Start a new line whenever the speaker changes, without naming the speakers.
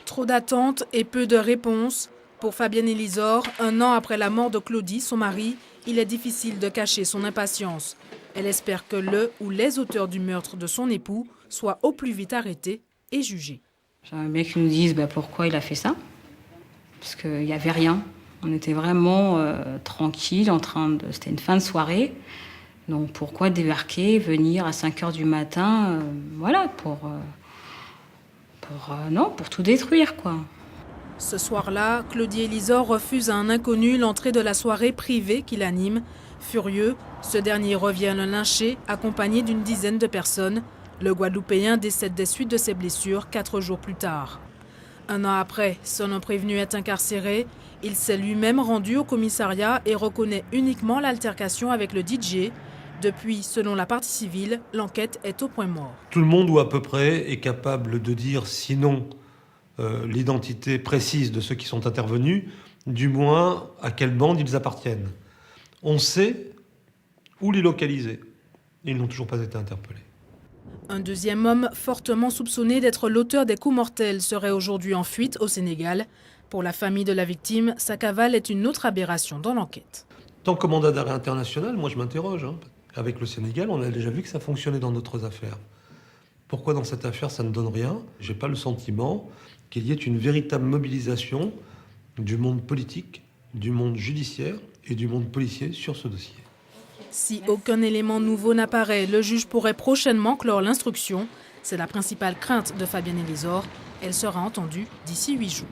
Trop d'attentes et peu de réponses. Pour Fabienne Elisor, 1 an après la mort de Claudie, son mari, il est difficile de cacher son impatience. Elle espère que le ou les auteurs du meurtre de son époux soient au plus vite arrêtés et jugés.
J'aimerais bien qu'ils nous disent pourquoi il a fait ça. Parce qu'il n'y avait rien. On était vraiment tranquilles, c'était une fin de soirée. Donc pourquoi débarquer, venir à 5 h du matin, pour tout détruire, quoi.
Ce soir-là, Claudie Elisor refuse à un inconnu l'entrée de la soirée privée qu'il anime. Furieux, ce dernier revient le lyncher, accompagné d'une dizaine de personnes. Le Guadeloupéen décède des suites de ses blessures 4 jours plus tard. 1 an après, son prévenu est incarcéré. Il s'est lui-même rendu au commissariat et reconnaît uniquement l'altercation avec le DJ. Depuis, selon la partie civile, l'enquête est au point mort.
Tout le monde, ou à peu près, est capable de dire, sinon l'identité précise de ceux qui sont intervenus, du moins à quelle bande ils appartiennent. On sait où les localiser. Ils n'ont toujours pas été interpellés.
Un deuxième homme, fortement soupçonné d'être l'auteur des coups mortels, serait aujourd'hui en fuite au Sénégal. Pour la famille de la victime, sa cavale est une autre aberration dans l'enquête.
Tant que mandat d'arrêt international, moi je m'interroge. Avec le Sénégal, on a déjà vu que ça fonctionnait dans d'autres affaires. Pourquoi dans cette affaire ça ne donne rien? J'ai pas le sentiment qu'il y ait une véritable mobilisation du monde politique, du monde judiciaire et du monde policier sur ce dossier.
Si aucun élément nouveau n'apparaît, le juge pourrait prochainement clore l'instruction. C'est la principale crainte de Fabienne Elisor. Elle sera entendue d'ici 8 jours.